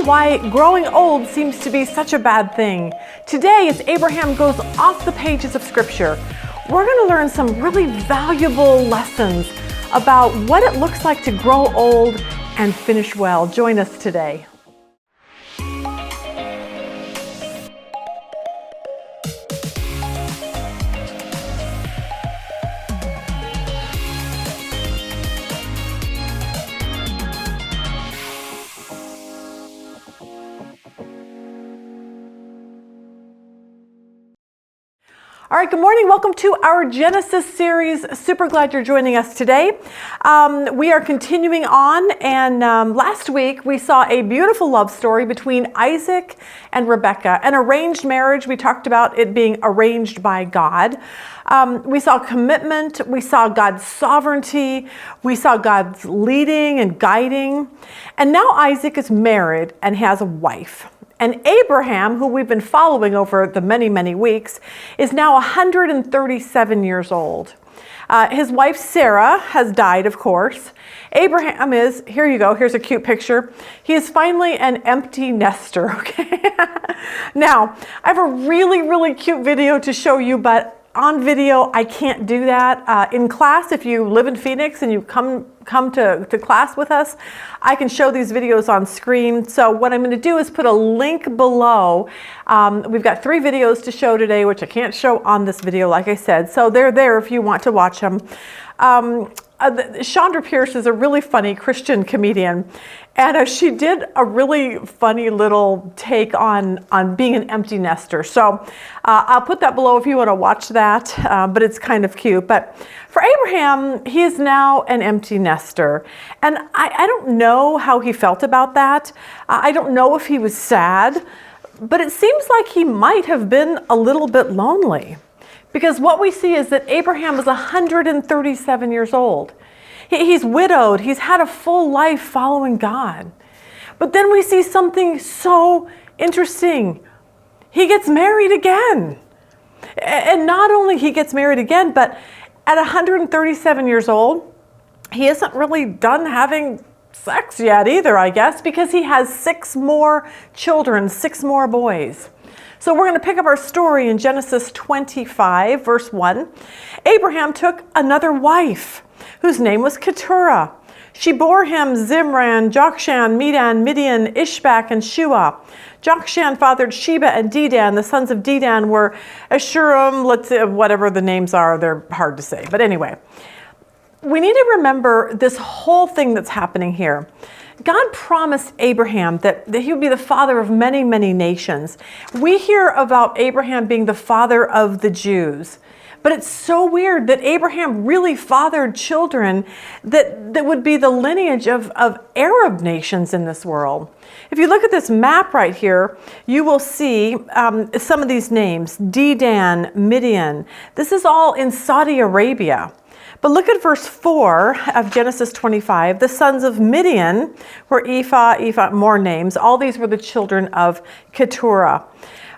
why growing old seems to be such a bad thing. Today, as Abraham goes off the pages of Scripture, we're going to learn some really valuable lessons about what it looks like to grow old and finish well. Join us today. All right, good morning. Welcome to our Genesis series. Super glad you're joining us today. We are continuing on, and last week we saw a beautiful love story between Isaac and Rebekah, an arranged marriage. We talked about it being arranged by God. We saw commitment, we saw God's sovereignty, we saw God's leading and guiding, and now Isaac is married and has a wife. And Abraham, who we've been following over the many, many weeks, is now 137 years old. His wife, Sarah, has died, of course. Abraham is, here you go, here's a cute picture. He is finally an empty nester, okay? Now, I have a really, really cute video to show you, but on video, I can't do that. In class, if you live in Phoenix and you come to class with us, I can show these videos on screen. So what I'm going to do is put a link below. We've got 3 videos to show today, which I can't show on this video, like I said. So they're there if you want to watch them. Chondra Pierce is a really funny Christian comedian, and she did a really funny little take on being an empty nester. So I'll put that below if you want to watch that, but it's kind of cute. But for Abraham, he is now an empty nester, and I don't know how he felt about that. I don't know if he was sad, but it seems like he might have been a little bit lonely. Because what we see is that Abraham is 137 years old. He's widowed. He's had a full life following God. But then we see something so interesting. He gets married again. And not only he gets married again, but at 137 years old, he isn't really done having sex yet either, I guess, because he has 6 more children, 6 more boys. So we're going to pick up our story in Genesis 25, verse 1. Abraham took another wife, whose name was Keturah. She bore him Zimran, Jokshan, Medan, Midian, Ishbak, and Shua. Jokshan fathered Sheba and Dedan. The sons of Dedan were Ashurim, whatever the names are, they're hard to say. But anyway, we need to remember this whole thing that's happening here. God promised Abraham that he would be the father of many, many nations. We hear about Abraham being the father of the Jews. But it's so weird that Abraham really fathered children that would be the lineage of Arab nations in this world. If you look at this map right here, you will see some of these names: Dedan, Midian. This is all in Saudi Arabia. But look at verse 4 of Genesis 25. The sons of Midian were Ephah, more names. All these were the children of Keturah.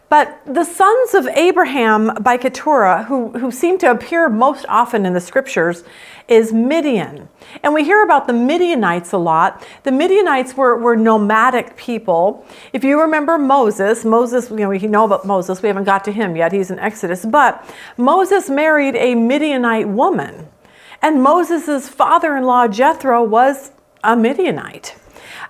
But the sons of Abraham by Keturah, who seem to appear most often in the scriptures, is Midian. And we hear about the Midianites a lot. The Midianites were nomadic people. If you remember Moses, we know about Moses. We haven't got to him yet. He's in Exodus. But Moses married a Midianite woman. And Moses' father-in-law, Jethro, was a Midianite.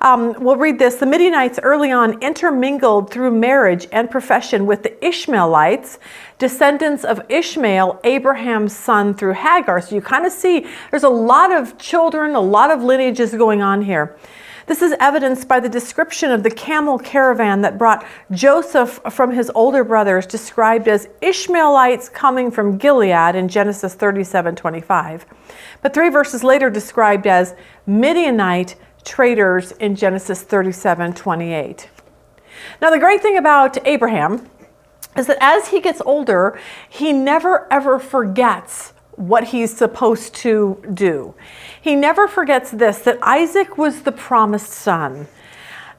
We'll read this. The Midianites early on intermingled through marriage and profession with the Ishmaelites, descendants of Ishmael, Abraham's son through Hagar. So you kind of see there's a lot of children, a lot of lineages going on here. This is evidenced by the description of the camel caravan that brought Joseph from his older brothers, described as Ishmaelites coming from Gilead in Genesis 37:25. But 3 verses later described as Midianite traders in Genesis 37:28. Now the great thing about Abraham is that as he gets older, he never ever forgets what he's supposed to do. He never forgets this, that Isaac was the promised son.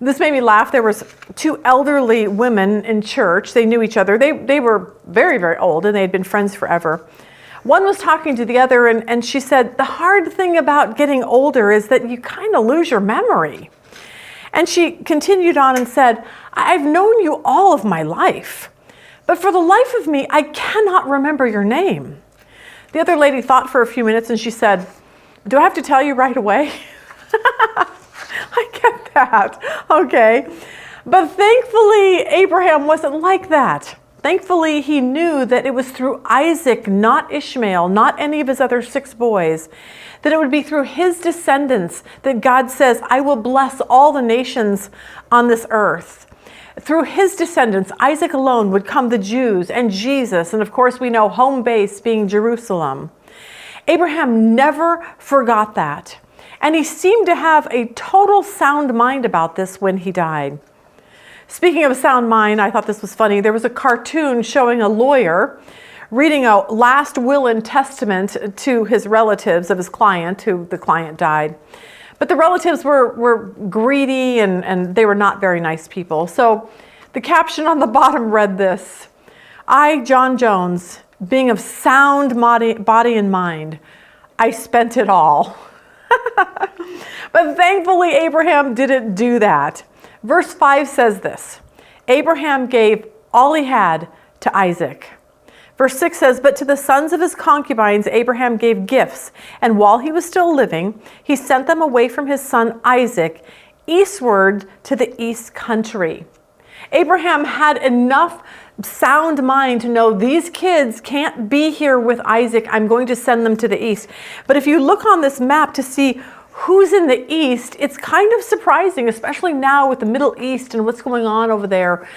This made me laugh. There was 2 elderly women in church. They knew each other. They were very, very old, and they had been friends forever. One was talking to the other, and she said, the hard thing about getting older is that you kind of lose your memory. And she continued on and said, I've known you all of my life, but for the life of me, I cannot remember your name. The other lady thought for a few minutes and she said, do I have to tell you right away? I get that, okay. But thankfully, Abraham wasn't like that. Thankfully, he knew that it was through Isaac, not Ishmael, not any of his other 6 boys, that it would be through his descendants that God says, I will bless all the nations on this earth. Through his descendants, Isaac alone, would come the Jews and Jesus, and of course we know home base being Jerusalem. Abraham never forgot that, and he seemed to have a total sound mind about this when he died. Speaking of a sound mind, I thought this was funny. There was a cartoon showing a lawyer reading a last will and testament to his relatives of his client, who the client died. But the relatives were greedy and they were not very nice people. So the caption on the bottom read this: I, John Jones, being of sound body and mind, I spent it all. But thankfully, Abraham didn't do that. Verse 5 says this: Abraham gave all he had to Isaac. Verse 6 says, but to the sons of his concubines, Abraham gave gifts, and while he was still living, he sent them away from his son Isaac eastward to the east country. Abraham had enough sound mind to know these kids can't be here with Isaac. I'm going to send them to the east. But if you look on this map to see who's in the east, it's kind of surprising, especially now with the Middle East and what's going on over there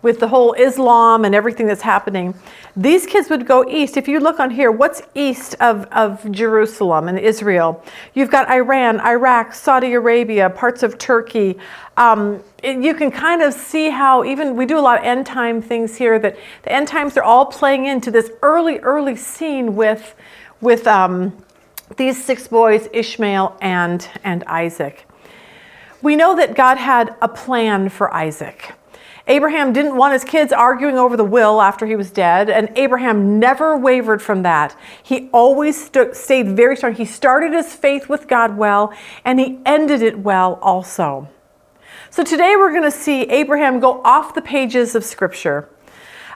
with the whole Islam and everything that's happening. These kids would go east. If you look on here, what's east of Jerusalem and Israel? You've got Iran, Iraq, Saudi Arabia, parts of Turkey. You can kind of see how even we do a lot of end time things here, that the end times are all playing into this early scene with these 6 boys, Ishmael and Isaac. We know that God had a plan for Isaac. Abraham didn't want his kids arguing over the will after he was dead, and Abraham never wavered from that. He always stayed very strong. He started his faith with God well, and he ended it well also. So today we're going to see Abraham go off the pages of Scripture.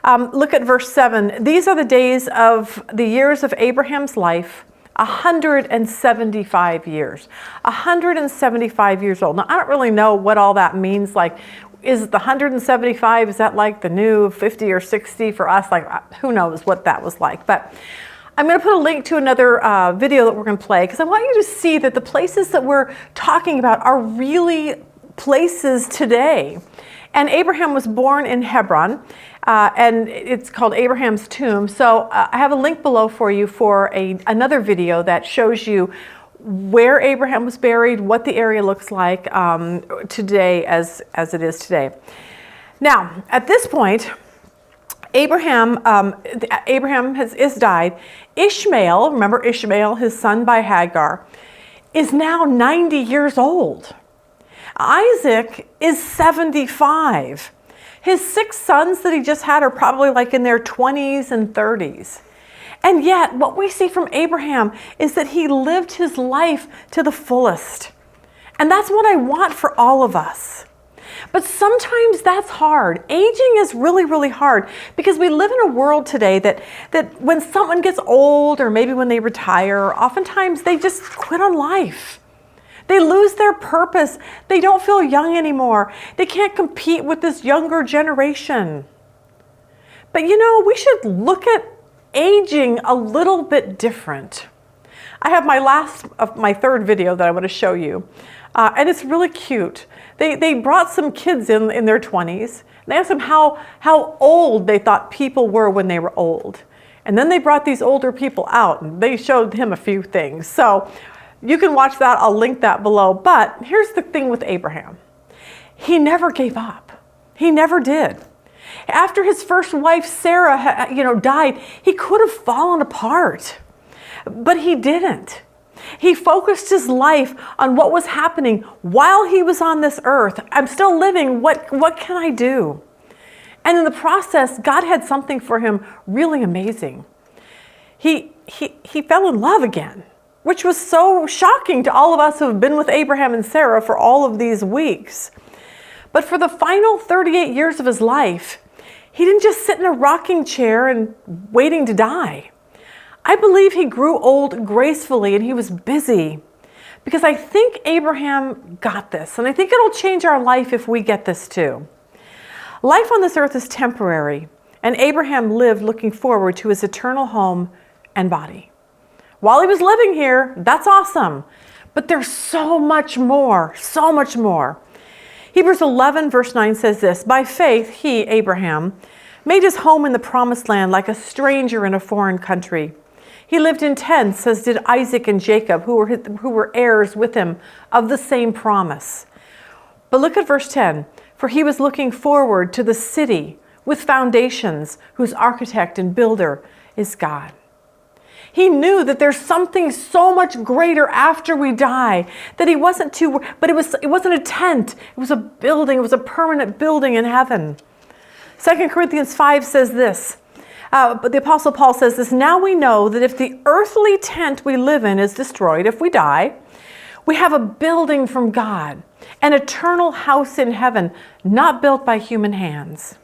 Look at verse 7. These are the days of the years of Abraham's life, 175 years. 175 years old. Now, I don't really know what all that means. Like, is the 175, is that like the new 50 or 60 for us? Like, who knows what that was like. But I'm going to put a link to another video that we're going to play, because I want you to see that the places that we're talking about are really places today. And Abraham was born in Hebron, and it's called Abraham's tomb. So I have a link below for you for another video that shows you where Abraham was buried, what the area looks like today as it is today. Now, at this point, Abraham is died. Ishmael, remember Ishmael, his son by Hagar, is now 90 years old. Isaac is 75. His 6 sons that he just had are probably like in their 20s and 30s. And yet, what we see from Abraham is that he lived his life to the fullest. And that's what I want for all of us. But sometimes that's hard. Aging is really hard, because we live in a world today that when someone gets old, or maybe when they retire, oftentimes they just quit on life. They lose their purpose. They don't feel young anymore. They can't compete with this younger generation. But you know, we should look at aging a little bit different. I have my third video that I want to show you. And it's really cute. They brought some kids in their 20s. They asked them how old they thought people were when they were old. And then they brought these older people out and they showed him a few things. So you can watch that. I'll link that below. But here's the thing with Abraham. He never gave up. He never did. After his first wife, Sarah, died, he could have fallen apart. But he didn't. He focused his life on what was happening while he was on this earth. I'm still living. What can I do? And in the process, God had something for him really amazing. He fell in love again. which was so shocking to all of us who have been with Abraham and Sarah for all of these weeks. But for the final 38 years of his life, he didn't just sit in a rocking chair and waiting to die. I believe he grew old gracefully and he was busy, because I think Abraham got this, and I think it'll change our life if we get this too. Life on this earth is temporary, and Abraham lived looking forward to his eternal home and body. While he was living here, that's awesome, but there's so much more, so much more. Hebrews 11 verse 9 says this, "By faith he, Abraham, made his home in the promised land like a stranger in a foreign country. He lived in tents, as did Isaac and Jacob, who were heirs with him of the same promise." But look at verse 10. "For he was looking forward to the city with foundations, whose architect and builder is God." He knew that there's something so much greater after we die, that he wasn't too, but it wasn't a tent. It was a building. It was a permanent building in heaven. 2 Corinthians 5 says this, but the Apostle Paul says this, "Now we know that if the earthly tent we live in is destroyed, if we die, we have a building from God, an eternal house in heaven, not built by human hands."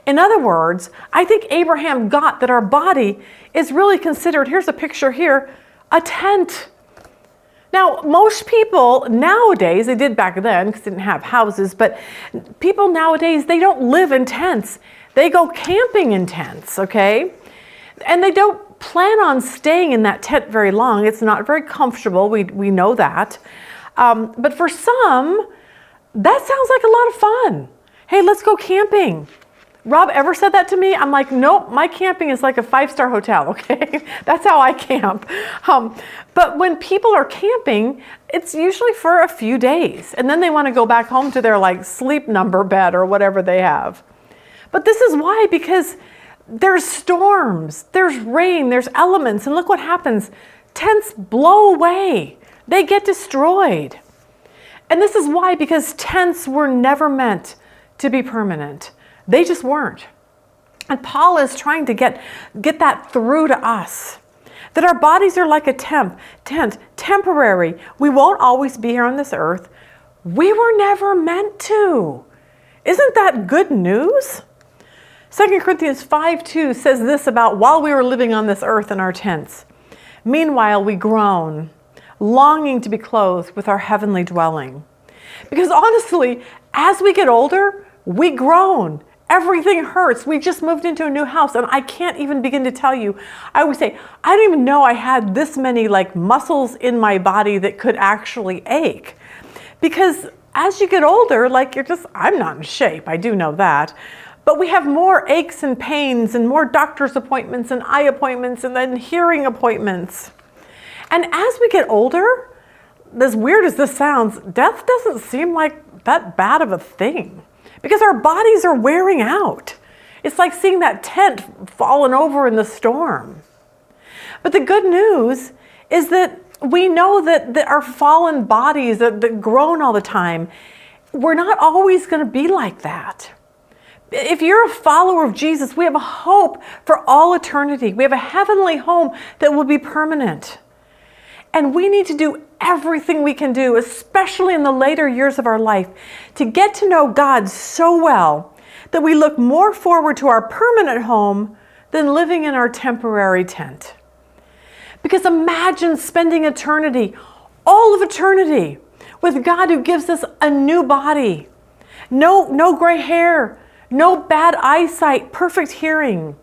In other words, I think Abraham got that our body is really considered, here's a picture here, a tent. Now, most people nowadays, they did back then because they didn't have houses, but people nowadays, they don't live in tents. They go camping in tents, okay? And they don't plan on staying in that tent very long. It's not very comfortable, we know that. But for some, that sounds like a lot of fun. Hey, let's go camping. Rob ever said that to me? I'm like, nope, my camping is like a 5-star hotel, okay? That's how I camp. But when people are camping, it's usually for a few days. And then they want to go back home to their like sleep number bed or whatever they have. But this is why, because there's storms, there's rain, there's elements. And look what happens. Tents blow away. They get destroyed. And this is why, because tents were never meant to be permanent. They just weren't. And Paul is trying to get that through to us. That our bodies are like a tent, temporary. We won't always be here on this earth. We were never meant to. Isn't that good news? 2 Corinthians 5:2 says this about while we were living on this earth in our tents. "Meanwhile we groan, longing to be clothed with our heavenly dwelling." Because honestly, as we get older, we groan. Everything hurts. We just moved into a new house and I can't even begin to tell you. I always say, I didn't even know I had this many like muscles in my body that could actually ache. Because as you get older, like I'm not in shape. I do know that. But we have more aches and pains and more doctor's appointments and eye appointments and then hearing appointments. And as we get older, as weird as this sounds, death doesn't seem like that bad of a thing. Because our bodies are wearing out. It's like seeing that tent fallen over in the storm. But the good news is that we know that our fallen bodies that groan all the time, we're not always going to be like that. If you're a follower of Jesus, we have a hope for all eternity. We have a heavenly home that will be permanent. And we need to do everything we can do, especially in the later years of our life, to get to know God so well that we look more forward to our permanent home than living in our temporary tent. Because imagine spending eternity, all of eternity, with God who gives us a new body. No gray hair, no bad eyesight, perfect hearing.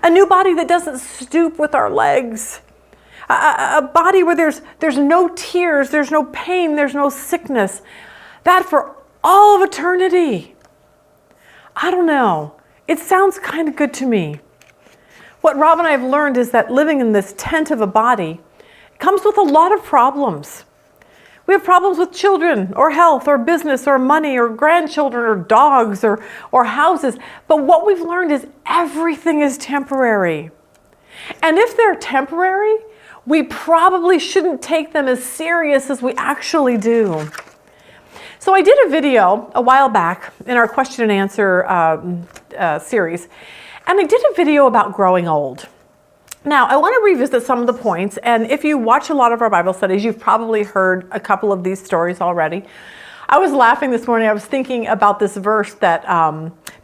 A new body that doesn't stoop with our legs. A body where there's no tears, there's no pain, there's no sickness. That for all of eternity. I don't know. It sounds kind of good to me. What Rob and I have learned is that living in this tent of a body comes with a lot of problems. We have problems with children or health or business or money or grandchildren or dogs or houses. But what we've learned is everything is temporary. And if they're temporary, we probably shouldn't take them as serious as we actually do. So I did a video a while back in our question and answer series, and I did a video about growing old. Now, I want to revisit some of the points, and if you watch a lot of our Bible studies, you've probably heard a couple of these stories already. I was laughing this morning. I was thinking about this verse that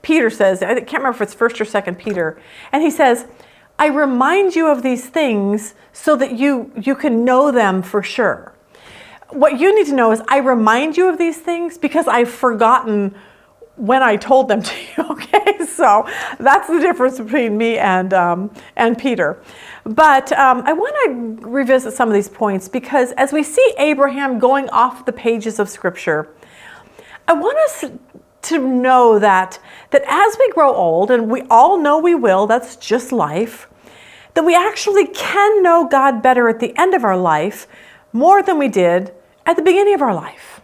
Peter says. I can't remember if it's 1st or 2nd Peter. And he says, I remind you of these things so that you can know them for sure. What you need to know is I remind you of these things because I've forgotten when I told them to you, okay? So that's the difference between me and Peter. But I want to revisit some of these points because as we see Abraham going off the pages of Scripture, I want us to know that as we grow old, and we all know we will, that's just life, that we actually can know God better at the end of our life more than we did at the beginning of our life.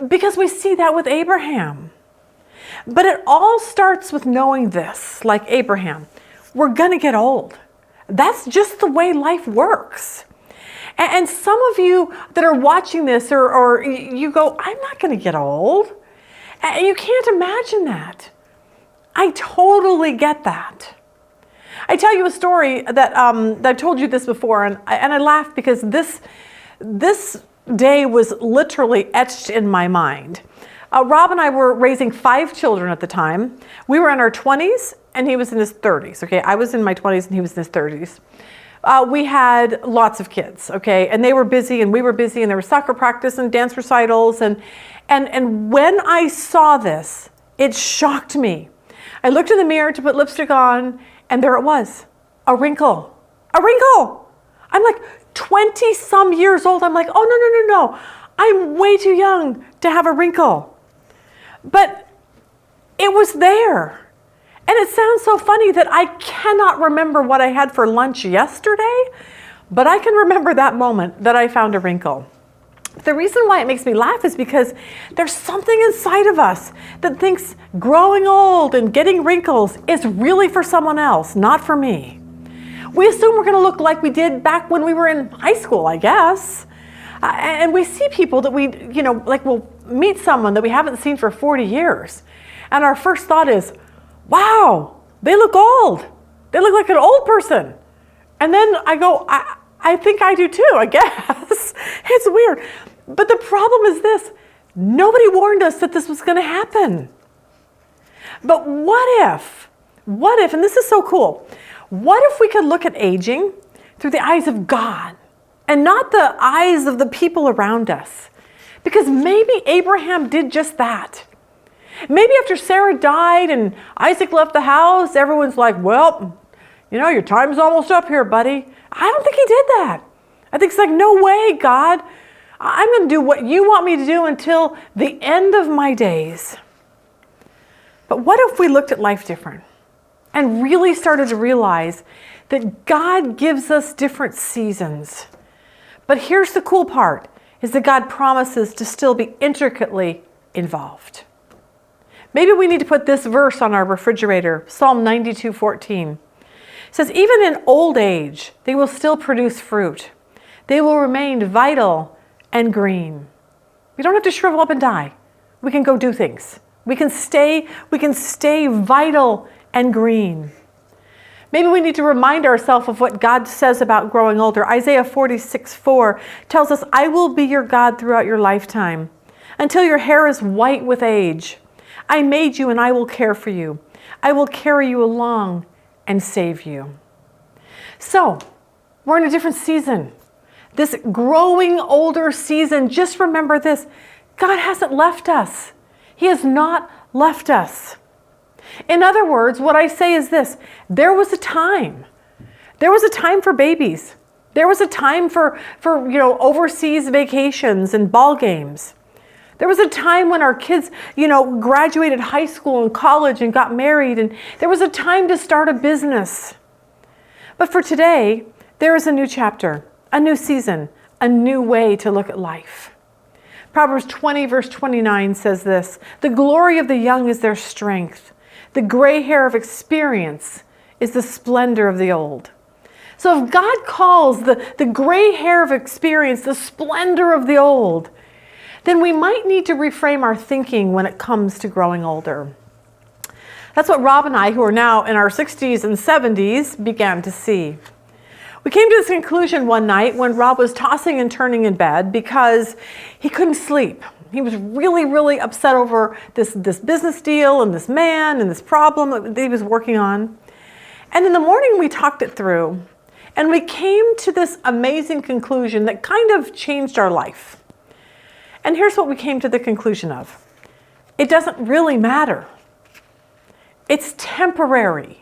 Because we see that with Abraham. But it all starts with knowing this, like Abraham. We're going to get old. That's just the way life works. And some of you that are watching this, or you go, I'm not going to get old. And you can't imagine that. I totally get that. I tell you a story that I've told you this before, and I laugh because this day was literally etched in my mind. Rob and I were raising 5 children at the time. We were in our 20s and he was in his 30s. Okay, I was in my 20s and he was in his 30s. We had lots of kids, okay, and they were busy and we were busy, and there was soccer practice and dance recitals, and when I saw this, it shocked me. I looked in the mirror to put lipstick on, and there it was, a wrinkle. I'm like 20 some years old. I'm like, oh no. I'm way too young to have a wrinkle. But it was there. And it sounds so funny that I cannot remember what I had for lunch yesterday, but I can remember that moment that I found a wrinkle. The reason why it makes me laugh is because there's something inside of us that thinks growing old and getting wrinkles is really for someone else, not for me. We assume we're going to look like we did back when we were in high school, I guess. And we see people that we'll meet someone that we haven't seen for 40 years. And our first thought is, wow, they look old. They look like an old person. And then I go, I think I do too, I guess. It's weird. But the problem is this, nobody warned us that this was going to happen. But what if, and this is so cool, what if we could look at aging through the eyes of God and not the eyes of the people around us? Because maybe Abraham did just that. Maybe after Sarah died and Isaac left the house, everyone's like, well, your time's almost up here, buddy. I don't think he did that. I think it's like, no way, God. I'm going to do what you want me to do until the end of my days. But what if we looked at life different and really started to realize that God gives us different seasons? But here's the cool part, is that God promises to still be intricately involved. Maybe we need to put this verse on our refrigerator, Psalm 92:14. It says, even in old age, they will still produce fruit. They will remain vital and green. We don't have to shrivel up and die. We can go do things. We can stay vital and green. Maybe we need to remind ourselves of what God says about growing older. Isaiah 46:4 tells us, I will be your God throughout your lifetime, until your hair is white with age. I made you and I will care for you. I will carry you along and save you. So, we're in a different season. This growing older season, just remember this, God hasn't left us. He has not left us. In other words, what I say is this, there was a time. There was a time for babies. There was a time for overseas vacations and ball games. There was a time when our kids, graduated high school and college and got married, and there was a time to start a business. But for today, there is a new chapter, a new season, a new way to look at life. Proverbs 20 verse 29 says this, the glory of the young is their strength. The gray hair of experience is the splendor of the old. So if God calls the gray hair of experience the splendor of the old, then we might need to reframe our thinking when it comes to growing older. That's what Rob and I, who are now in our 60s and 70s, began to see. We came to this conclusion one night when Rob was tossing and turning in bed because he couldn't sleep. He was really, really upset over this business deal and this man and this problem that he was working on. And in the morning, we talked it through, and we came to this amazing conclusion that kind of changed our life. And here's what we came to the conclusion of. It doesn't really matter. It's temporary.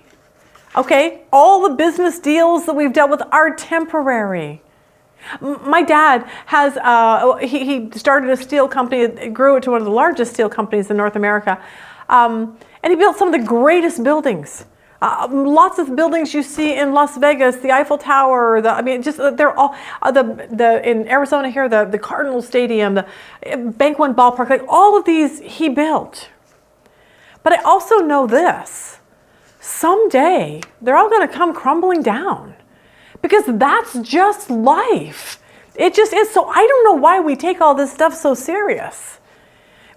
Okay? All the business deals that we've dealt with are temporary. My dad has, he started a steel company, grew it to one of the largest steel companies in North America. And he built some of the greatest buildings. Lots of buildings you see in Las Vegas, the Eiffel Tower, they're all, in Arizona here, the Cardinal Stadium, the Bank One Ballpark, like all of these he built. But I also know this, someday they're all gonna come crumbling down because that's just life. It just is. So I don't know why we take all this stuff so serious.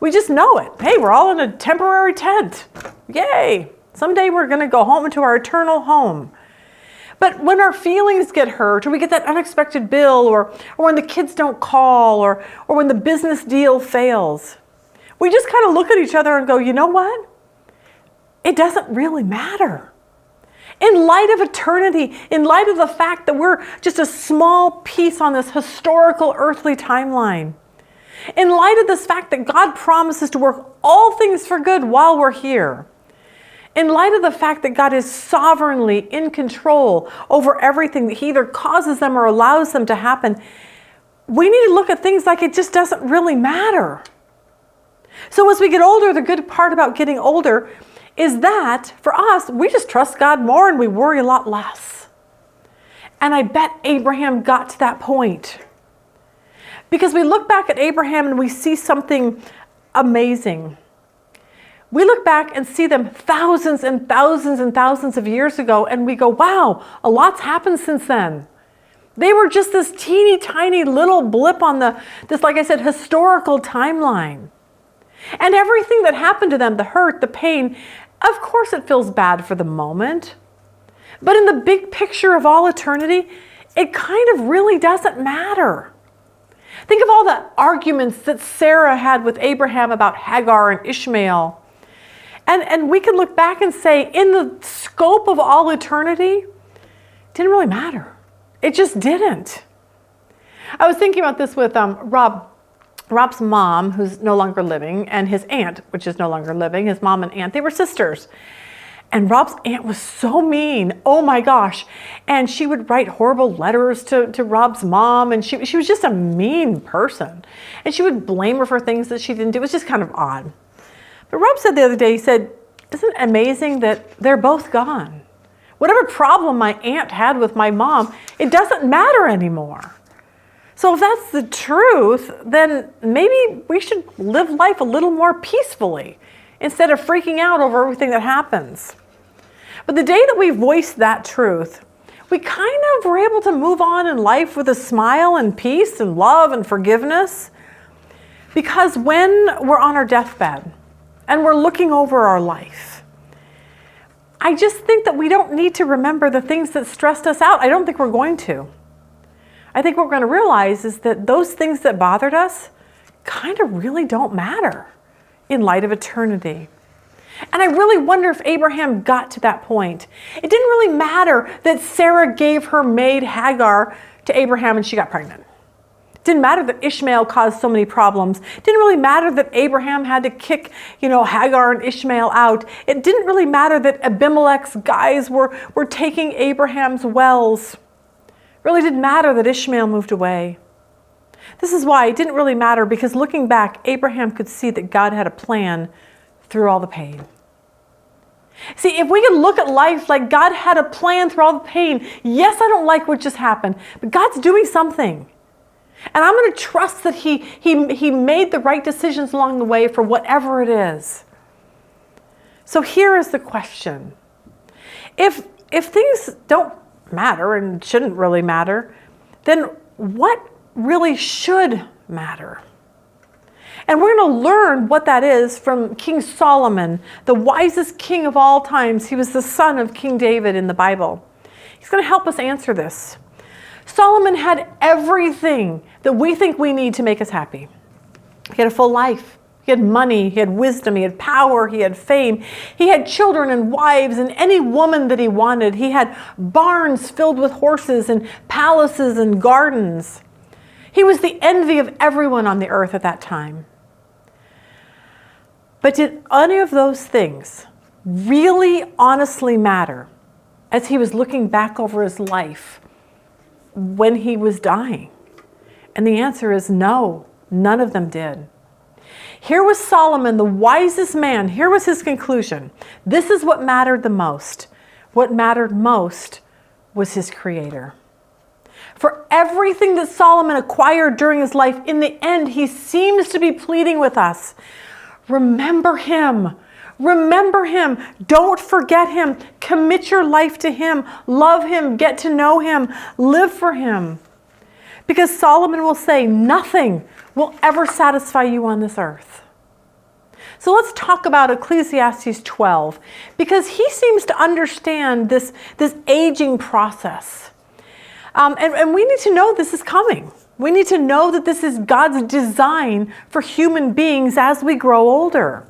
We just know it. Hey, we're all in a temporary tent. Yay. Someday we're going to go home into our eternal home. But when our feelings get hurt, or we get that unexpected bill, or when the kids don't call, or when the business deal fails, we just kind of look at each other and go, you know what? It doesn't really matter. In light of eternity, in light of the fact that we're just a small piece on this historical earthly timeline, in light of this fact that God promises to work all things for good while we're here, in light of the fact that God is sovereignly in control over everything, that He either causes them or allows them to happen, we need to look at things like it just doesn't really matter. So as we get older, the good part about getting older is that for us, we just trust God more and we worry a lot less. And I bet Abraham got to that point. Because we look back at Abraham and we see something amazing. We look back and see them thousands and thousands and thousands of years ago, and we go, wow, a lot's happened since then. They were just this teeny tiny little blip on this, like I said, historical timeline. And everything that happened to them, the hurt, the pain, of course it feels bad for the moment. But in the big picture of all eternity, it kind of really doesn't matter. Think of all the arguments that Sarah had with Abraham about Hagar and Ishmael. And we can look back and say, in the scope of all eternity, it didn't really matter. It just didn't. I was thinking about this with Rob's mom, who's no longer living, and his aunt, which is no longer living. His mom and aunt, they were sisters. And Rob's aunt was so mean. Oh my gosh. And she would write horrible letters to Rob's mom. And she was just a mean person. And she would blame her for things that she didn't do. It was just kind of odd. But Rob said the other day, he said, isn't it amazing that they're both gone? Whatever problem my aunt had with my mom, it doesn't matter anymore. So if that's the truth, then maybe we should live life a little more peacefully instead of freaking out over everything that happens. But the day that we voiced that truth, we kind of were able to move on in life with a smile and peace and love and forgiveness. Because when we're on our deathbed, and we're looking over our life, I just think that we don't need to remember the things that stressed us out. I don't think we're going to. I think what we're going to realize is that those things that bothered us kind of really don't matter in light of eternity. And I really wonder if Abraham got to that point. It didn't really matter that Sarah gave her maid Hagar to Abraham and she got pregnant. Didn't matter that Ishmael caused so many problems. Didn't really matter that Abraham had to kick, Hagar and Ishmael out. It didn't really matter that Abimelech's guys were taking Abraham's wells. It really didn't matter that Ishmael moved away. This is why it didn't really matter, because looking back, Abraham could see that God had a plan through all the pain. See, if we could look at life like God had a plan through all the pain, yes, I don't like what just happened, but God's doing something. And I'm going to trust that he made the right decisions along the way for whatever it is. So here is the question. If things don't matter and shouldn't really matter, then what really should matter? And we're going to learn what that is from King Solomon, the wisest king of all times. He was the son of King David in the Bible. He's going to help us answer this. Solomon had everything that we think we need to make us happy. He had a full life. He had money, he had wisdom, he had power, he had fame. He had children and wives and any woman that he wanted. He had barns filled with horses and palaces and gardens. He was the envy of everyone on the earth at that time. But did any of those things really honestly matter as he was looking back over his life when he was dying? And the answer is no, none of them did. Here was Solomon, the wisest man. Here was his conclusion. This is what mattered the most. What mattered most was his Creator. For everything that Solomon acquired during his life, in the end, he seems to be pleading with us. Remember him. Remember him. Don't forget him. Commit your life to him. Love him. Get to know him. Live for him. Because Solomon will say, nothing will ever satisfy you on this earth. So let's talk about Ecclesiastes 12, because he seems to understand this aging process. And we need to know this is coming. We need to know that this is God's design for human beings as we grow older.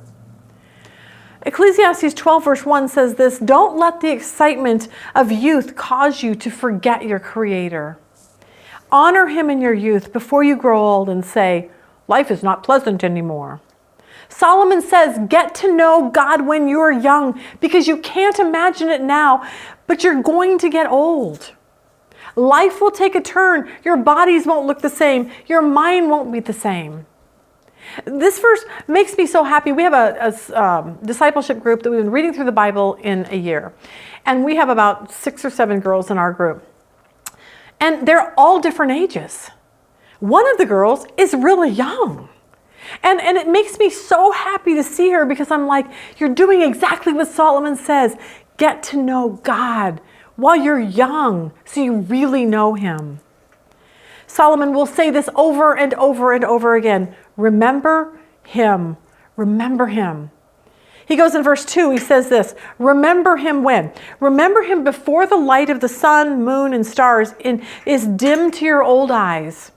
Ecclesiastes 12 verse 1 says this, don't let the excitement of youth cause you to forget your Creator. Honor him in your youth before you grow old and say, life is not pleasant anymore. Solomon says, get to know God when you're young, because you can't imagine it now, but you're going to get old. Life will take a turn. Your bodies won't look the same. Your mind won't be the same. This verse makes me so happy. We have a discipleship group that we've been reading through the Bible in a year. And we have about 6 or 7 girls in our group. And they're all different ages. One of the girls is really young. And it makes me so happy to see her, because I'm like, you're doing exactly what Solomon says. Get to know God while you're young so you really know him. Solomon will say this over and over and over again. Remember him. Remember him. He goes in verse 2, he says this, remember him when? Remember him before the light of the sun, moon, and stars is dim to your old eyes,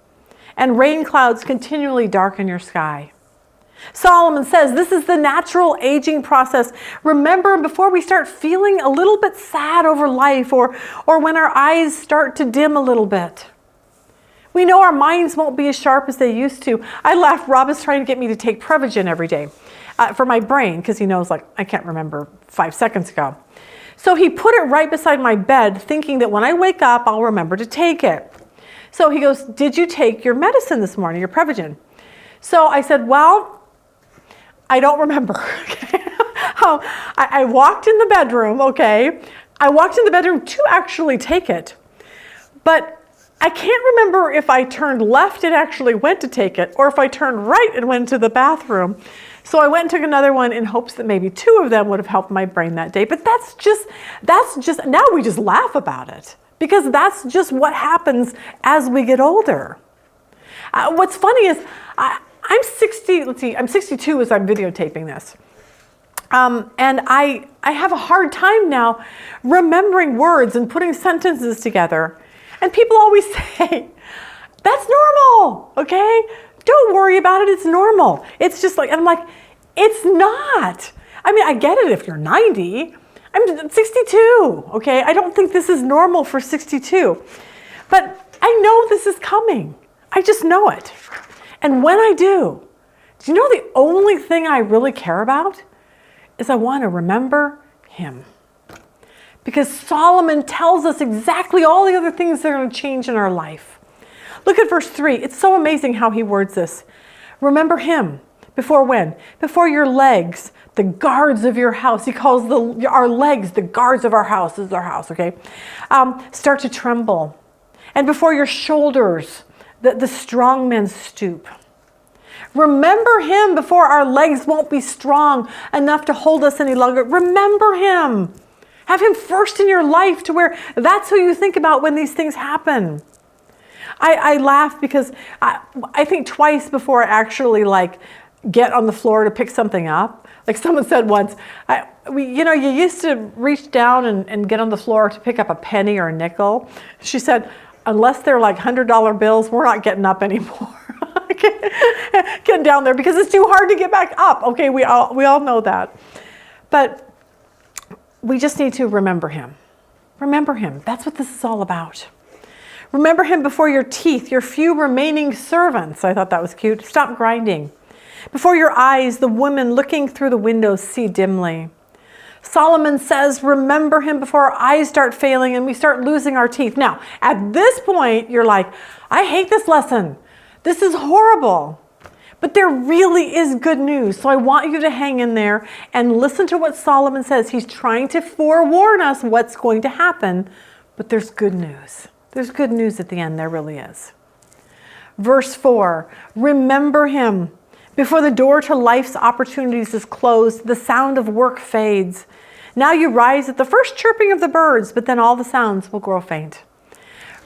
and rain clouds continually darken your sky. Solomon says this is the natural aging process. Remember before we start feeling a little bit sad over life, or when our eyes start to dim a little bit. We know our minds won't be as sharp as they used to. I laugh, Rob is trying to get me to take Prevagen every day for my brain, because he knows, like, I can't remember 5 seconds ago. So he put it right beside my bed, thinking that when I wake up, I'll remember to take it. So he goes, did you take your medicine this morning, your Prevagen? So I said, well, I don't remember. I walked in the bedroom, okay? I walked in the bedroom to actually take it. But I can't remember if I turned left and actually went to take it, or if I turned right and went to the bathroom. So I went and took another one in hopes that maybe 2 of them would have helped my brain that day. But that's just, now we just laugh about it, because that's just what happens as we get older. What's funny is I'm 62 as I'm videotaping this. And I have a hard time now remembering words and putting sentences together. And people always say, that's normal, okay? Don't worry about it, it's normal. It's just like, and I'm like, it's not. I mean, I get it if you're 90. I'm 62, okay? I don't think this is normal for 62. But I know this is coming. I just know it. And when I do you know the only thing I really care about is I want to remember him. Because Solomon tells us exactly all the other things that are going to change in our life. Look at verse 3. It's so amazing how he words this. Remember him. Before when? Before your legs, the guards of your house. He calls our legs the guards of our house. This is our house, okay? Start to tremble. And before your shoulders, the strong men stoop. Remember him before our legs won't be strong enough to hold us any longer. Remember him. Have him first in your life, to where that's who you think about when these things happen. I laugh because I think twice before I actually get on the floor to pick something up. Like someone said once, you used to reach down and get on the floor to pick up a penny or a nickel. She said, unless they're like $100 bills, we're not getting up anymore. Getting down there because it's too hard to get back up. Okay, we all know that. But we just need to remember him. Remember him. That's what this is all about. Remember him before your teeth, your few remaining servants. I thought that was cute. Stop grinding. Before your eyes, the women looking through the windows see dimly. Solomon says, remember him before our eyes start failing and we start losing our teeth. Now, at this point, you're like, I hate this lesson. This is horrible. But there really is good news. So I want you to hang in there and listen to what Solomon says. He's trying to forewarn us what's going to happen, but there's good news. There's good news at the end. There really is. Verse 4, remember him. Before the door to life's opportunities is closed, the sound of work fades. Now you rise at the first chirping of the birds, but then all the sounds will grow faint.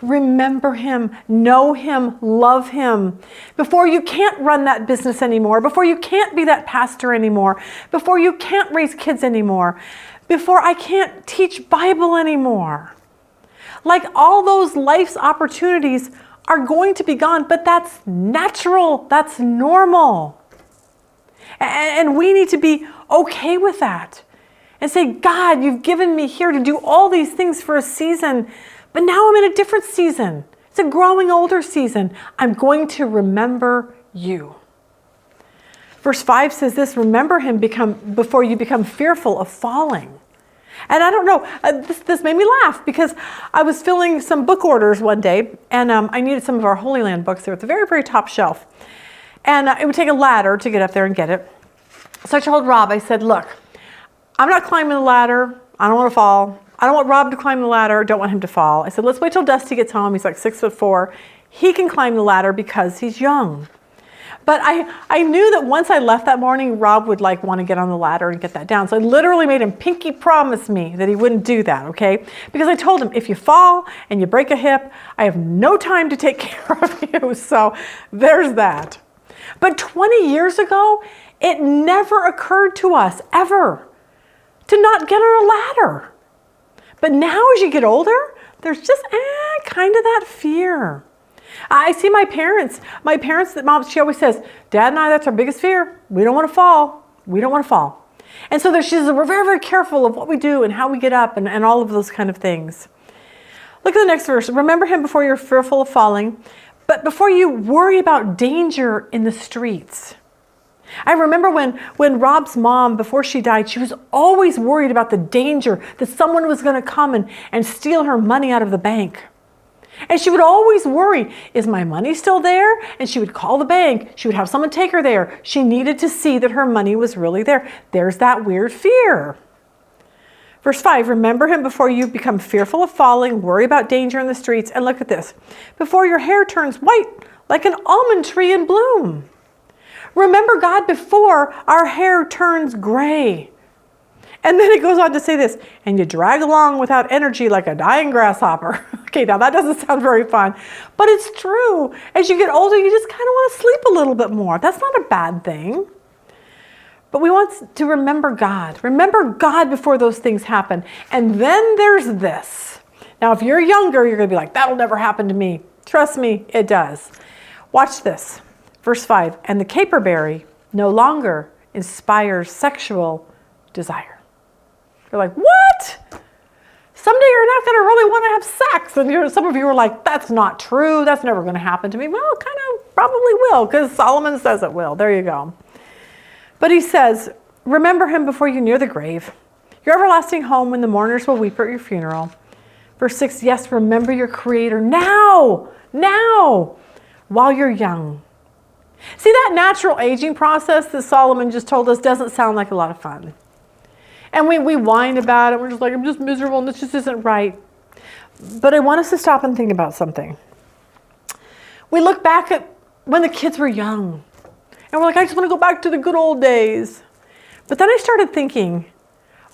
Remember him, know him, love him. Before you can't run that business anymore, before you can't be that pastor anymore, before you can't raise kids anymore, before I can't teach Bible anymore. Like all those life's opportunities are going to be gone, but that's natural, that's normal. And we need to be okay with that and say, God, you've given me here to do all these things for a season, but now I'm in a different season. It's a growing older season. I'm going to remember you. Verse 5 says this, remember him before you become fearful of falling. And I don't know, this made me laugh because I was filling some book orders one day and I needed some of our Holy Land books. They're at the very, very top shelf. And it would take a ladder to get up there and get it. So I told Rob, I said, look, I'm not climbing the ladder. I don't want to fall. I don't want Rob to climb the ladder. Don't want him to fall. I said, let's wait till Dusty gets home. He's like 6'4". He can climb the ladder because he's young. But I knew that once I left that morning, Rob would want to get on the ladder and get that down. So I literally made him pinky promise me that he wouldn't do that, okay? Because I told him, if you fall and you break a hip, I have no time to take care of you. So there's that. But 20 years ago, it never occurred to us, ever, to not get on a ladder. But now as you get older, there's just kind of that fear. I see my parents, Mom, she always says, Dad and I, that's our biggest fear. We don't want to fall. We don't want to fall. And so we're very, very careful of what we do and how we get up and all of those kind of things. Look at the next verse. Remember him before you're fearful of falling, but before you worry about danger in the streets. I remember when Rob's mom, before she died, she was always worried about the danger that someone was going to come and steal her money out of the bank. And she would always worry, is my money still there? And she would call the bank. She would have someone take her there. She needed to see that her money was really there. There's that weird fear. Verse 5, remember him before you become fearful of falling, worry about danger in the streets. And look at this, before your hair turns white like an almond tree in bloom. Remember God before our hair turns gray. And then it goes on to say this, and you drag along without energy like a dying grasshopper. Okay, now that doesn't sound very fun, but it's true. As you get older, you just kind of want to sleep a little bit more. That's not a bad thing. But we want to remember God. Remember God before those things happen. And then there's this. Now, if you're younger, you're going to be like, that'll never happen to me. Trust me, it does. Watch this. Verse 5, and the caperberry no longer inspires sexual desire. You're like, what? Someday you're not going to really want to have sex. And some of you are like, that's not true. That's never going to happen to me. Well, it kind of probably will because Solomon says it will. There you go. But he says, remember him before you near the grave, your everlasting home when the mourners will weep at your funeral. Verse 6, yes, remember your Creator now, while you're young. See, that natural aging process that Solomon just told us doesn't sound like a lot of fun. And we whine about it. We're just like, I'm just miserable and this just isn't right. But I want us to stop and think about something. We look back at when the kids were young. And we're like, I just want to go back to the good old days. But then I started thinking,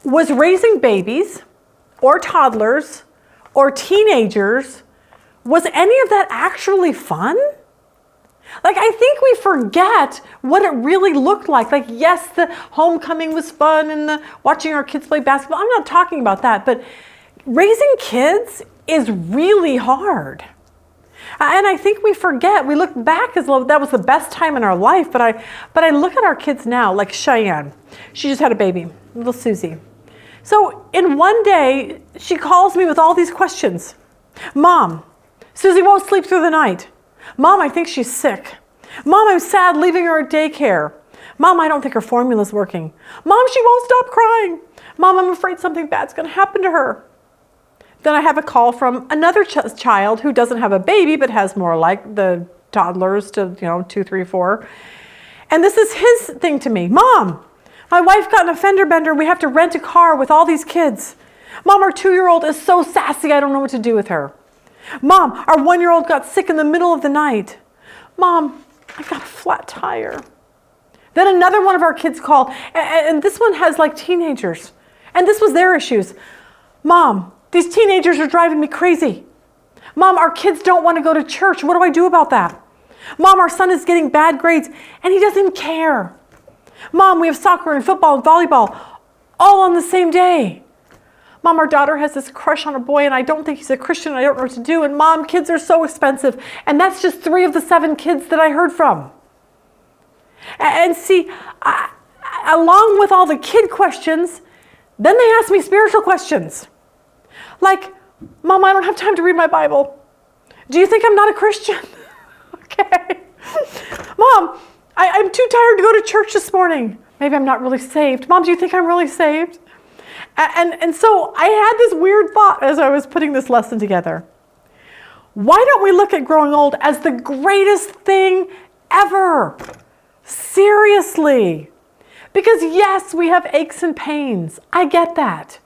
was raising babies or toddlers or teenagers, was any of that actually fun? Like, I think we forget what it really looked like. Like, yes, the homecoming was fun and watching our kids play basketball. I'm not talking about that, but raising kids is really hard. And I think we forget. We look back as though that was the best time in our life. But I look at our kids now, like Cheyenne. She just had a baby, little Susie. So in one day, she calls me with all these questions. Mom, Susie won't sleep through the night. Mom, I think she's sick. Mom, I'm sad leaving her at daycare. Mom, I don't think her formula's working. Mom, she won't stop crying. Mom, I'm afraid something bad's going to happen to her. Then I have a call from another child who doesn't have a baby, but has more like the toddlers to, 2, 3, 4. And this is his thing to me. Mom, my wife got in a fender bender. We have to rent a car with all these kids. Mom, our 2-year-old is so sassy. I don't know what to do with her. Mom, our 1-year-old got sick in the middle of the night. Mom, I got a flat tire. Then another one of our kids called, and this one has like teenagers. And this was their issues. Mom, these teenagers are driving me crazy. Mom, our kids don't want to go to church. What do I do about that? Mom, our son is getting bad grades and he doesn't care. Mom, we have soccer and football and volleyball all on the same day. Mom, our daughter has this crush on a boy and I don't think he's a Christian and I don't know what to do. And Mom, kids are so expensive. And that's just 3 of the 7 kids that I heard from. And see, along with all the kid questions, then they ask me spiritual questions. Like, Mom, I don't have time to read my Bible. Do you think I'm not a Christian? Okay. Mom, I'm too tired to go to church this morning. Maybe I'm not really saved. Mom, do you think I'm really saved? And so I had this weird thought as I was putting this lesson together. Why don't we look at growing old as the greatest thing ever? Seriously. Because yes, we have aches and pains. I get that.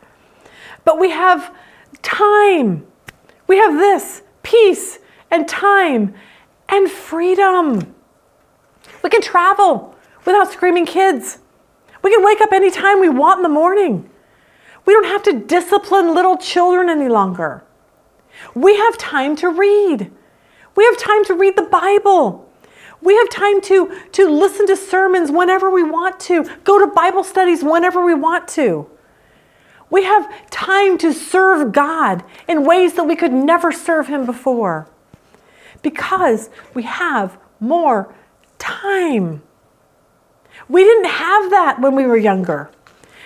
But we have time. We have this, peace and time and freedom. We can travel without screaming kids. We can wake up anytime we want in the morning. We don't have to discipline little children any longer. We have time to read. We have time to read the Bible. We have time to listen to sermons whenever we want to, go to Bible studies whenever we want to. We have time to serve God in ways that we could never serve Him before because we have more time. We didn't have that when we were younger.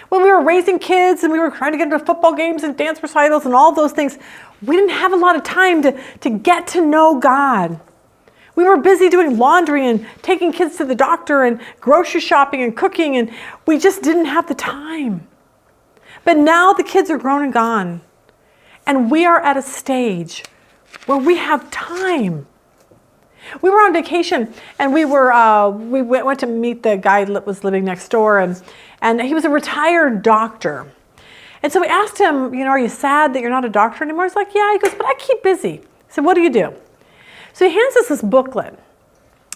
When we were raising kids and we were trying to get into football games and dance recitals and all those things, we didn't have a lot of time to get to know God. We were busy doing laundry and taking kids to the doctor and grocery shopping and cooking, and we just didn't have the time. But now the kids are grown and gone, and we are at a stage where we have time. We were on vacation, and we went to meet the guy that was living next door, and he was a retired doctor. And so we asked him, are you sad that you're not a doctor anymore? He's like, yeah. He goes, but I keep busy. I said, what do you do? So he hands us this booklet,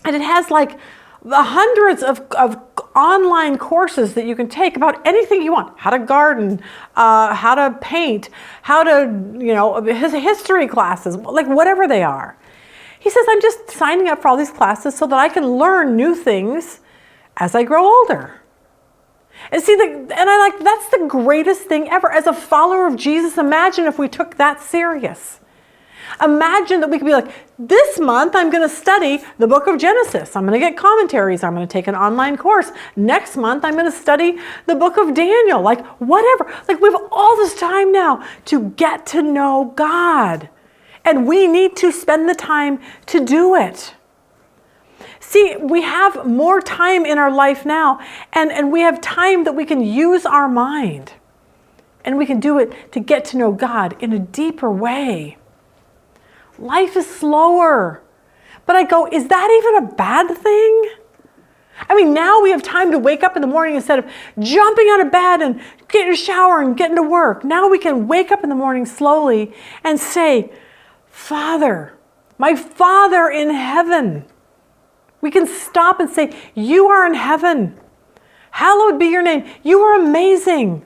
and it has like the hundreds of online courses that you can take about anything you want. How to garden, how to paint, how to, his history classes, like whatever they are. He says, I'm just signing up for all these classes so that I can learn new things as I grow older. And see, that's the greatest thing ever. As a follower of Jesus, imagine if we took that serious. Imagine that we could be like, this month I'm going to study the book of Genesis. I'm going to get commentaries. I'm going to take an online course. Next month I'm going to study the book of Daniel. Like whatever. Like we have all this time now to get to know God. And we need to spend the time to do it. See, we have more time in our life now, and we have time that we can use our mind. And we can do it to get to know God in a deeper way. Life is slower. But I go, is that even a bad thing? I mean, now we have time to wake up in the morning instead of jumping out of bed and getting a shower and getting to work. Now we can wake up in the morning slowly and say, Father, my Father in heaven. We can stop and say, you are in heaven. Hallowed be your name. You are amazing.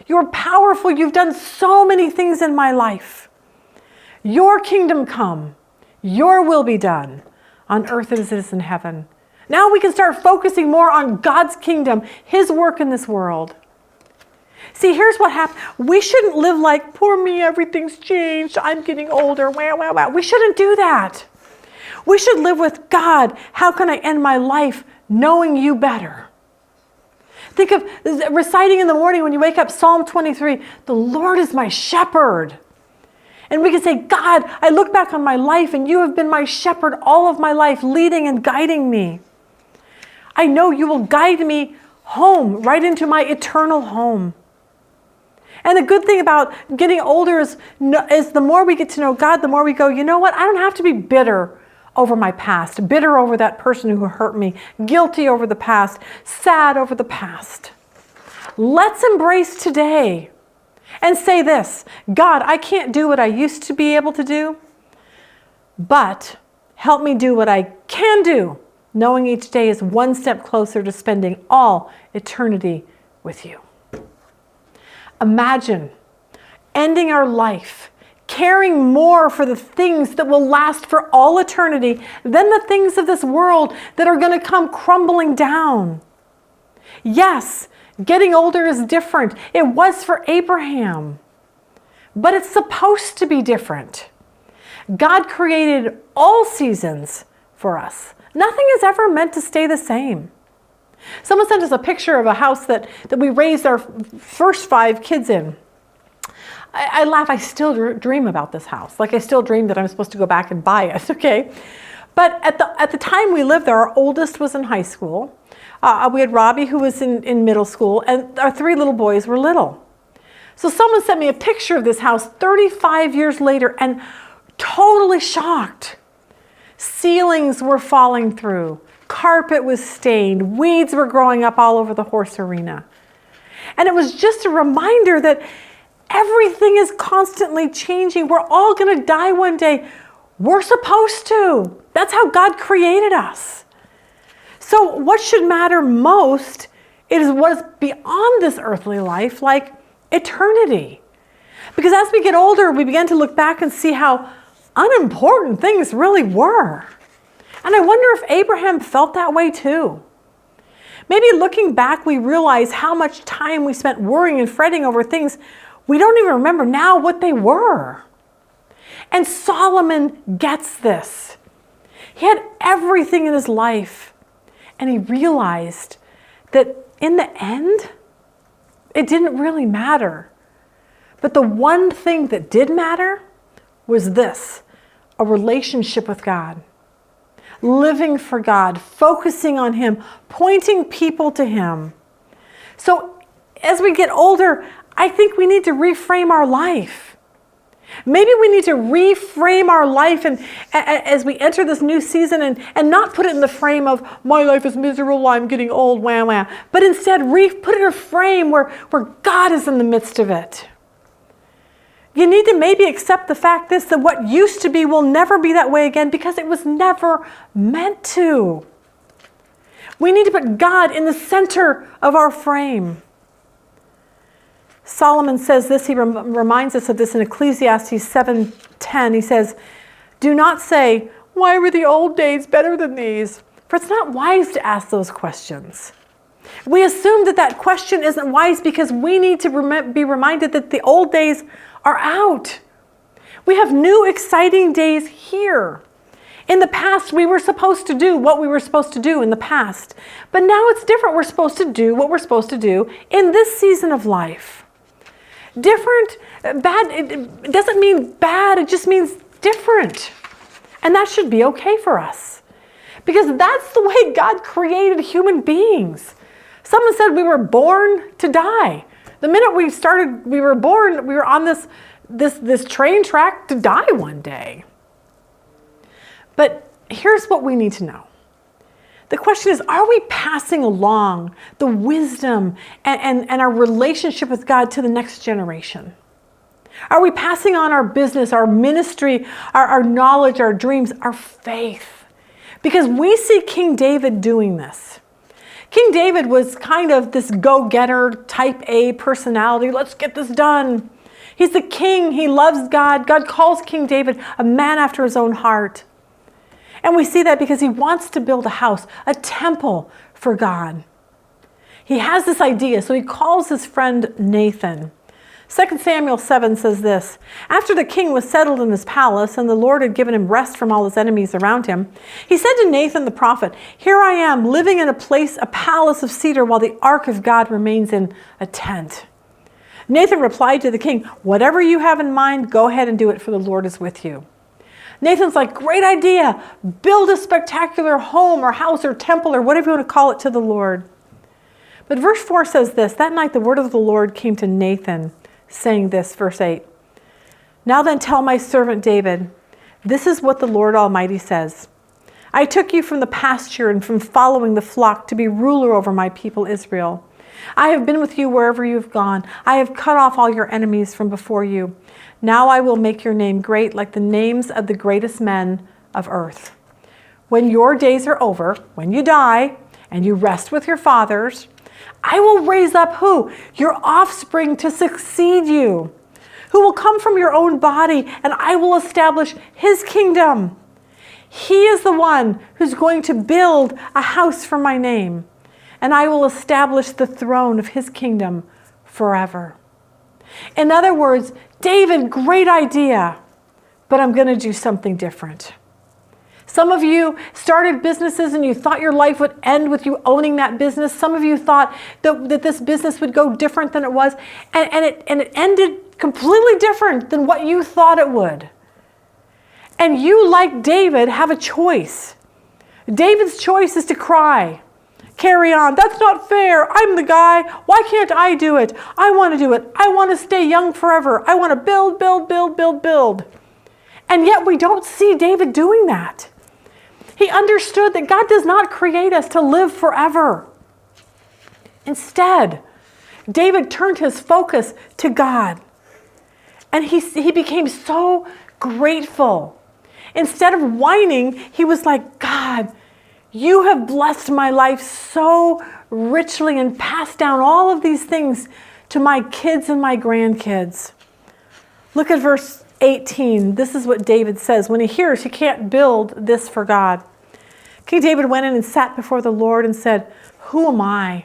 You are powerful. You've done so many things in my life. Your kingdom come. Your will be done on earth as it is in heaven. Now we can start focusing more on God's kingdom, his work in this world. See, here's what happened. We shouldn't live like, poor me, everything's changed, I'm getting older, wow, wow, wow. We shouldn't do that. We should live with, God, how can I end my life knowing you better? Think of reciting in the morning when you wake up, Psalm 23, the Lord is my shepherd. And we can say, God, I look back on my life and you have been my shepherd all of my life, leading and guiding me. I know you will guide me home, right into my eternal home. And the good thing about getting older is the more we get to know God, the more we go, you know what? I don't have to be bitter over my past, bitter over that person who hurt me, guilty over the past, sad over the past. Let's embrace today and say this, God, I can't do what I used to be able to do, but help me do what I can do, knowing each day is one step closer to spending all eternity with you. Imagine ending our life caring more for the things that will last for all eternity than the things of this world that are going to come crumbling down. Yes, getting older is different. It was for Abraham, but it's supposed to be different. God created all seasons for us. Nothing is ever meant to stay the same. Someone sent us a picture of a house that we raised our first 5 kids in. I laugh, I still dream about this house. Like I still dream that I'm supposed to go back and buy it, okay? But at the time we lived there, our oldest was in high school. We had Robbie who was in middle school, and our 3 little boys were little. So someone sent me a picture of this house 35 years later and totally shocked. Ceilings were falling through. Carpet was stained. Weeds were growing up all over the horse arena. And it was just a reminder that everything is constantly changing. We're all going to die one day. We're supposed to. That's how God created us. So what should matter most is what is beyond this earthly life, like eternity. Because as we get older, we begin to look back and see how unimportant things really were. And I wonder if Abraham felt that way too. Maybe looking back, we realize how much time we spent worrying and fretting over things we don't even remember now what they were. And Solomon gets this. He had everything in his life, and he realized that in the end, it didn't really matter. But the one thing that did matter was this, a relationship with God. Living for God, focusing on him, pointing people to him. So as we get older, I think we need to reframe our life. Maybe we need to reframe our life and as we enter this new season and not put it in the frame of my life is miserable, I'm getting old, wah, wah. But instead put it in a frame where God is in the midst of it. You need to maybe accept the fact that what used to be will never be that way again because it was never meant to. We need to put God in the center of our frame. Solomon says this, he reminds us of this in Ecclesiastes 7:10. He says, do not say, why were the old days better than these? For it's not wise to ask those questions. We assume that question isn't wise because we need to be reminded that the old days are out. We have new exciting days here. In the past, we were supposed to do what we were supposed to do in the past. But now it's different. We're supposed to do what we're supposed to do in this season of life. Different, bad, it doesn't mean bad, it just means different. And that should be okay for us. Because that's the way God created human beings. Someone said we were born to die. The minute we were born, we were on this train track to die one day. But here's what we need to know. The question is, are we passing along the wisdom and our relationship with God to the next generation? Are we passing on our business, our ministry, our knowledge, our dreams, our faith? Because we see King David doing this. King David was kind of this go-getter, type A personality. Let's get this done. He's the king. He loves God. God calls King David a man after his own heart. And we see that because he wants to build a house, a temple for God. He has this idea, so he calls his friend Nathan. 2 Samuel 7 says this, after the king was settled in his palace and the Lord had given him rest from all his enemies around him, he said to Nathan the prophet, here I am living in a palace of cedar while the ark of God remains in a tent. Nathan replied to the king, whatever you have in mind, go ahead and do it, for the Lord is with you. Nathan's like, great idea. Build a spectacular home or house or temple or whatever you want to call it to the Lord. But verse 4 says this, that night the word of the Lord came to Nathan, saying this, verse 8, now then tell my servant David, this is what the Lord Almighty says. I took you from the pasture and from following the flock to be ruler over my people Israel. I have been with you wherever you have gone. I have cut off all your enemies from before you. Now I will make your name great like the names of the greatest men of earth. When your days are over, when you die and you rest with your fathers, I will raise up who? Your offspring to succeed you, who will come from your own body, and I will establish his kingdom. He is the one who's going to build a house for my name, and I will establish the throne of his kingdom forever. In other words, David, great idea, but I'm going to do something different. Some of you started businesses and you thought your life would end with you owning that business. Some of you thought that this business would go different than it was, and it ended completely different than what you thought it would. And you, like David, have a choice. David's choice is to cry. Carry on. That's not fair. I'm the guy. Why can't I do it? I want to do it. I want to stay young forever. I want to build, build, build, build, build. And yet we don't see David doing that. He understood that God does not create us to live forever. Instead, David turned his focus to God. And he became so grateful. Instead of whining, he was like, God, you have blessed my life so richly and passed down all of these things to my kids and my grandkids. Look at verse 18. This is what David says. When he hears he can't build this for God, King David went in and sat before the Lord and said, who am I?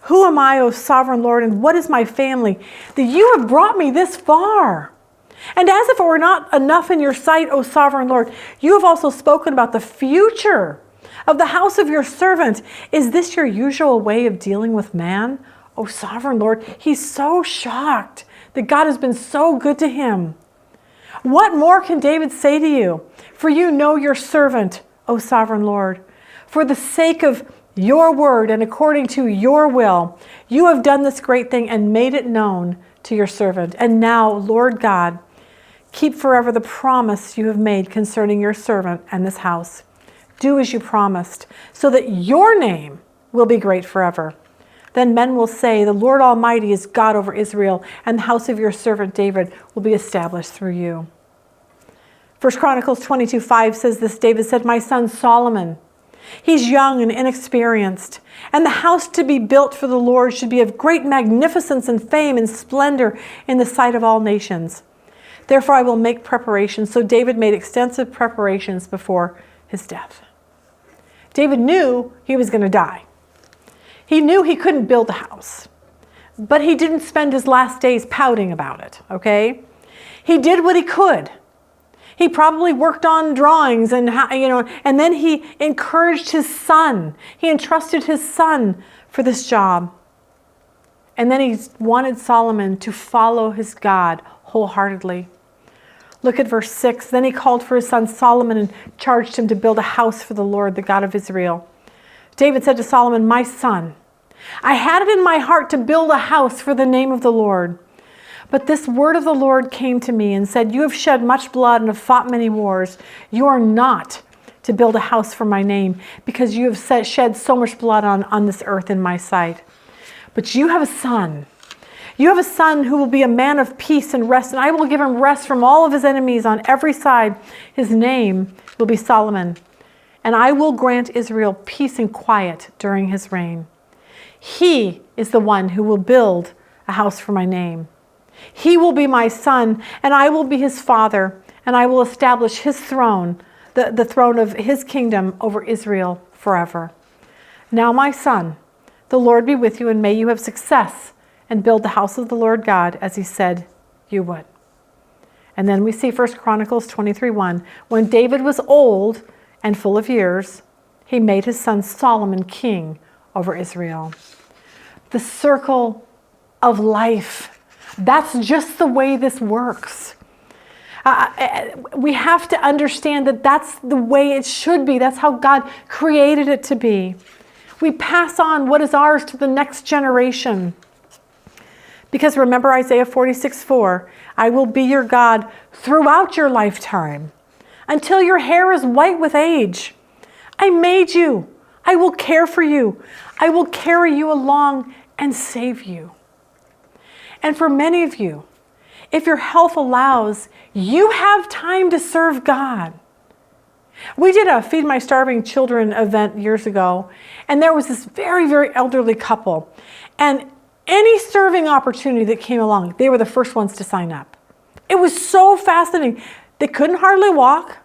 Who am I, O sovereign Lord, and what is my family, that you have brought me this far? And as if it were not enough in your sight, O sovereign Lord, you have also spoken about the future of the house of your servant. Is this your usual way of dealing with man, O sovereign Lord? He's so shocked that God has been so good to him. What more can David say to you? For you know your servant, O sovereign Lord. For the sake of your word and according to your will, you have done this great thing and made it known to your servant. And now, Lord God, keep forever the promise you have made concerning your servant and this house. Do as you promised, so that your name will be great forever. Then men will say, the Lord Almighty is God over Israel, and the house of your servant David will be established through you. 1 Chronicles 22:5 says this, David said, my son Solomon, he's young and inexperienced, and the house to be built for the Lord should be of great magnificence and fame and splendor in the sight of all nations. Therefore I will make preparations. So David made extensive preparations before his death. David knew he was going to die. He knew he couldn't build a house, but he didn't spend his last days pouting about it, okay? He did what he could. He probably worked on drawings and then he encouraged his son. He entrusted his son for this job. And then he wanted Solomon to follow his God wholeheartedly. Look at verse 6. Then he called for his son Solomon and charged him to build a house for the Lord, the God of Israel. David said to Solomon, my son, I had it in my heart to build a house for the name of the Lord. But this word of the Lord came to me and said, you have shed much blood and have fought many wars. You are not to build a house for my name, because you have shed so much blood on this earth in my sight. But you have a son. You have a son who will be a man of peace and rest, and I will give him rest from all of his enemies on every side. His name will be Solomon, and I will grant Israel peace and quiet during his reign. He is the one who will build a house for my name. He will be my son, and I will be his father, and I will establish his throne the throne of his kingdom over Israel forever. Now, my son, the Lord be with you, and may you have success and build the house of the Lord God as he said you would. And then we see 1 Chronicles 23:1. When David was old and full of years, he made his son Solomon king over Israel. The circle of life. That's just the way this works. We have to understand that that's the way it should be. That's how God created it to be. We pass on what is ours to the next generation. Because remember Isaiah 46:4, I will be your God throughout your lifetime, until your hair is white with age. I made you. I will care for you. I will carry you along and save you. And for many of you, if your health allows, you have time to serve God. We did a Feed My Starving Children event years ago, and there was this very, very elderly couple. And any serving opportunity that came along, they were the first ones to sign up. It was so fascinating. They couldn't hardly walk.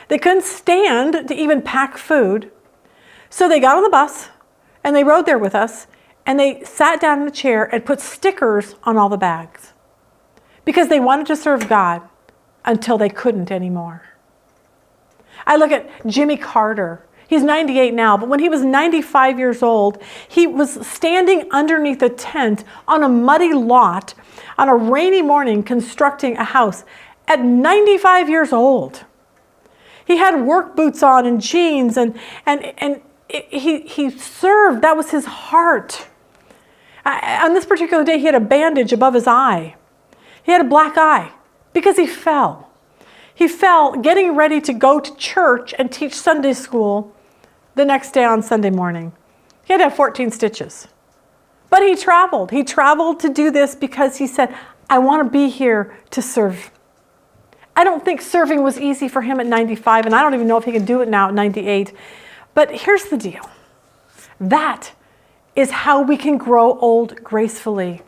They couldn't stand to even pack food. So they got on the bus, and they rode there with us, and they sat down in a chair and put stickers on all the bags. Because they wanted to serve God until they couldn't anymore. I look at Jimmy Carter. He's 98 now, but when he was 95 years old, he was standing underneath a tent on a muddy lot on a rainy morning constructing a house at 95 years old. He had work boots on and jeans, and he served. That was his heart. On this particular day, he had a bandage above his eye. He had a black eye because he fell. He fell getting ready to go to church and teach Sunday school the next day on Sunday morning. He had to have 14 stitches. But he traveled. He traveled to do this because he said, I want to be here to serve. I don't think serving was easy for him at 95, and I don't even know if he can do it now at 98. But here's the deal. That is how we can grow old gracefully.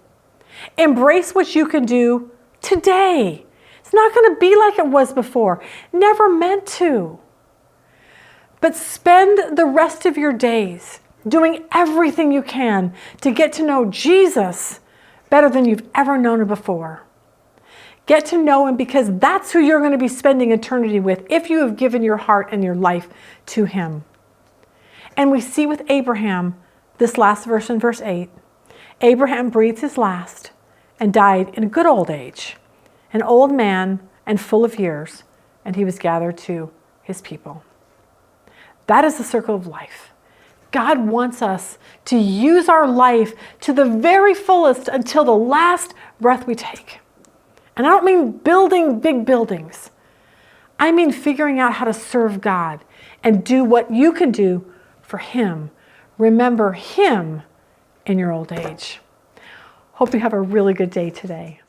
Embrace what you can do today. It's not going to be like it was before. Never meant to. But spend the rest of your days doing everything you can to get to know Jesus better than you've ever known him before. Get to know him because that's who you're going to be spending eternity with if you have given your heart and your life to him. And we see with Abraham, this last verse in verse 8, Abraham breathed his last and died in a good old age, an old man and full of years, and he was gathered to his people. That is the circle of life. God wants us to use our life to the very fullest until the last breath we take. And I don't mean building big buildings. I mean figuring out how to serve God and do what you can do for him. Remember him in your old age. Hope you have a really good day today.